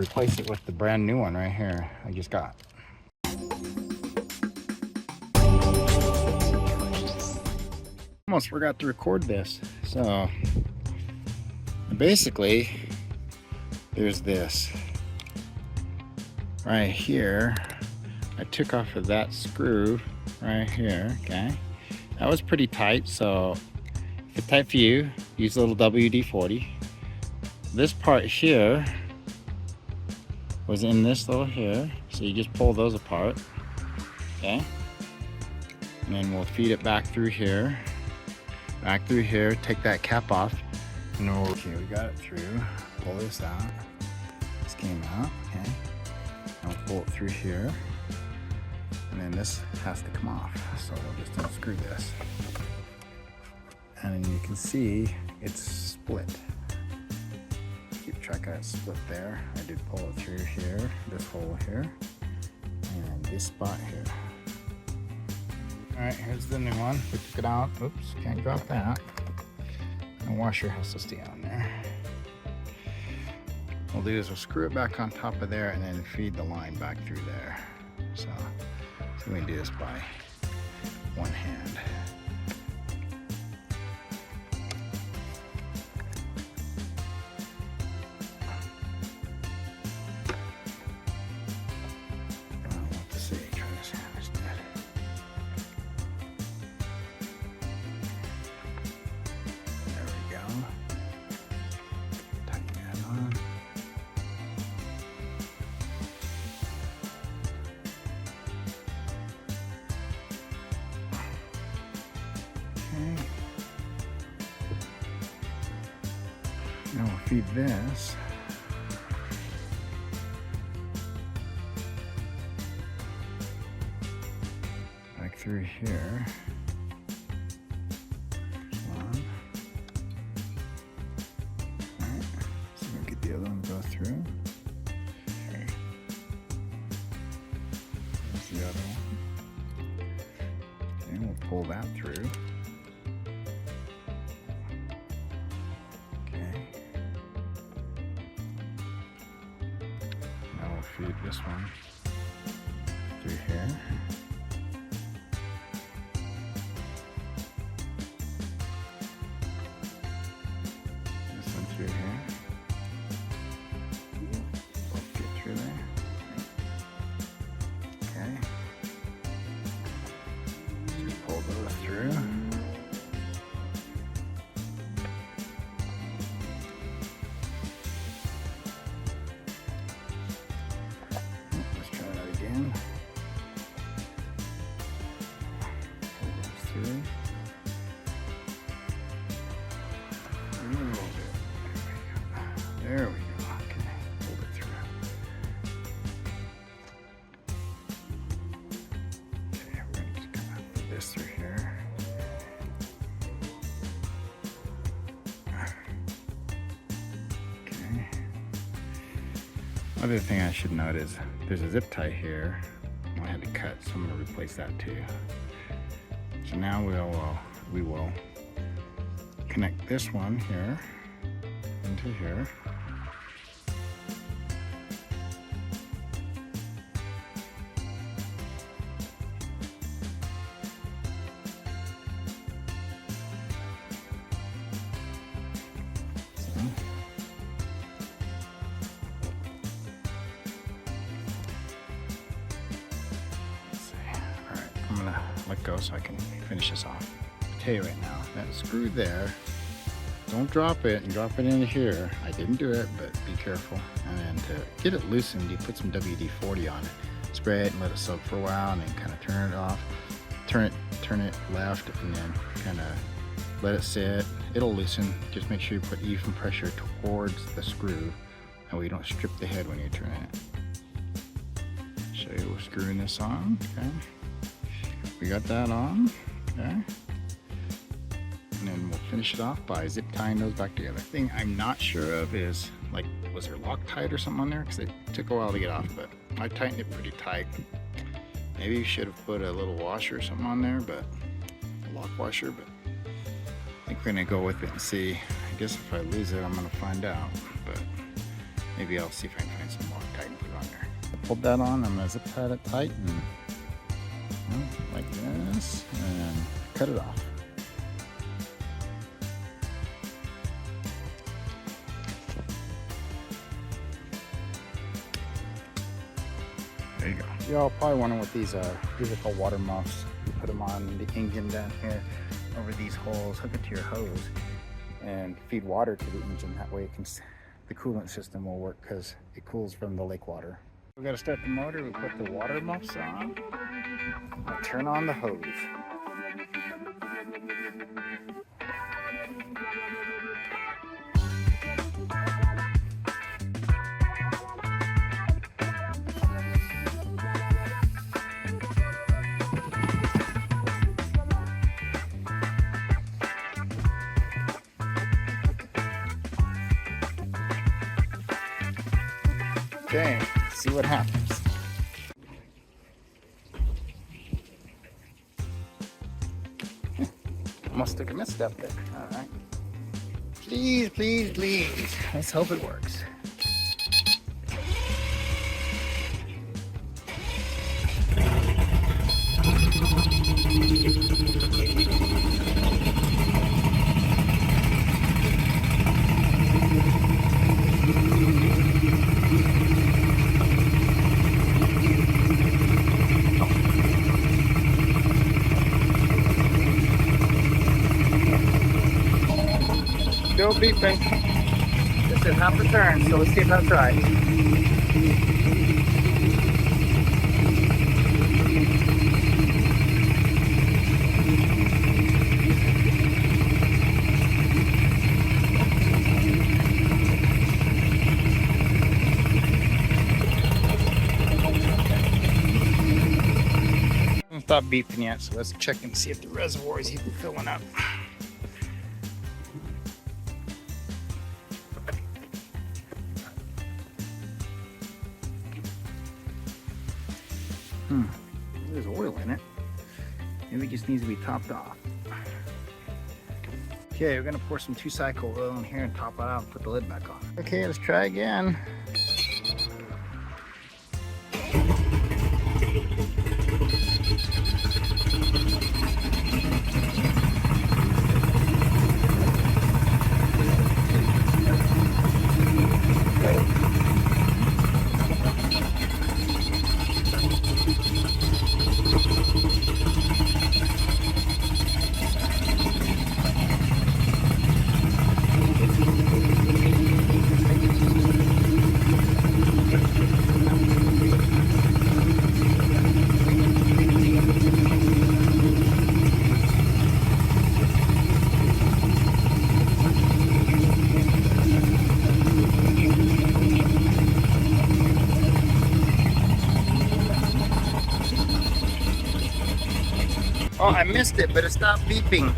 replace it with the brand new one right here I just got. Almost forgot to record this. So basically there's this right here. I took off of that screw right here. Okay, that was pretty tight, so if it's tight for you, use a little WD-40. This part here was in this little here, so you just pull those apart. Okay, and then we'll feed it back through here, take that cap off, and okay, we got it through. Pull this out. This came out. Okay, now we'll pull it through here, and then this has to come off. So we'll just unscrew this, and then you can see it's split. Keep track of that split there. I did pull it through here, this hole here, and this spot here. All right, here's the new one. We took it out. Oops, can't drop that. The washer has to stay on there. What we'll do is we'll screw it back on top of there and then feed the line back through there. So we can do this by one hand. Now we'll feed this back through here. One. Alright, so we'll get the other one to go through. Okay. There's the other one. And we'll pull that through. Feed this one through here. This one through here. Both get through there. Okay. Just pull those through. There we go. Okay, hold it through. Okay, we're going to just kind of put this through here. Okay. Other thing I should note is there's a zip tie here. I had to cut, so I'm going to replace that too. So now we will connect this one here into here. I'm gonna let go so I can finish this off. I'll tell you right now, that screw there, don't drop it and drop it into here. I didn't do it, but be careful. And then to get it loosened, you put some WD-40 on it. Spray it and let it soak for a while, and then kind of turn it off. Turn it left, and then kind of let it sit. It'll loosen. Just make sure you put even pressure towards the screw, and we don't strip the head when you turn it. Show you we're screwing this on. Okay. We got that on, okay, and then we'll finish it off by zip tying those back together. The thing I'm not sure of is, like, was there Loctite or something on there? Because it took a while to get off, but I tightened it pretty tight. Maybe you should have put a little washer or something on there, but a lock washer, but I think we're gonna go with it and see. I guess if I lose it, I'm gonna find out, but Maybe I'll see if I can find some Loctite and put it on there. I pulled that on, I'm gonna zip tie it tight and like this, and cut it off. There you go. Y'all probably wondering what these are. These are called water muffs. You put them on the engine down here over these holes, hook it to your hose, and feed water to the engine. That way it can, the coolant system will work because it cools from the lake water. We got to start the motor. We put the water muffs on. I'll turn on the hose. Okay, let's see what happens. Almost took a misstep there. All right. Please, please, please. Let's hope it works. Still beeping. This is half a turn, so let's see if that's right. Hasn't stopped beeping yet, so let's check and see if the reservoir is even filling up. There's oil in it. Maybe it just needs to be topped off. Okay, we're gonna pour some 2-cycle oil in here and top it out and put the lid back on. Okay, let's try again. Oh, I missed it, but it stopped beeping.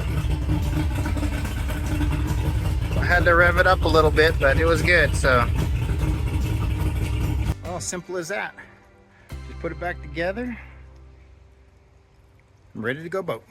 I had to rev it up a little bit, but it was good, so. Well, simple as that. Just put it back together. I'm ready to go boat.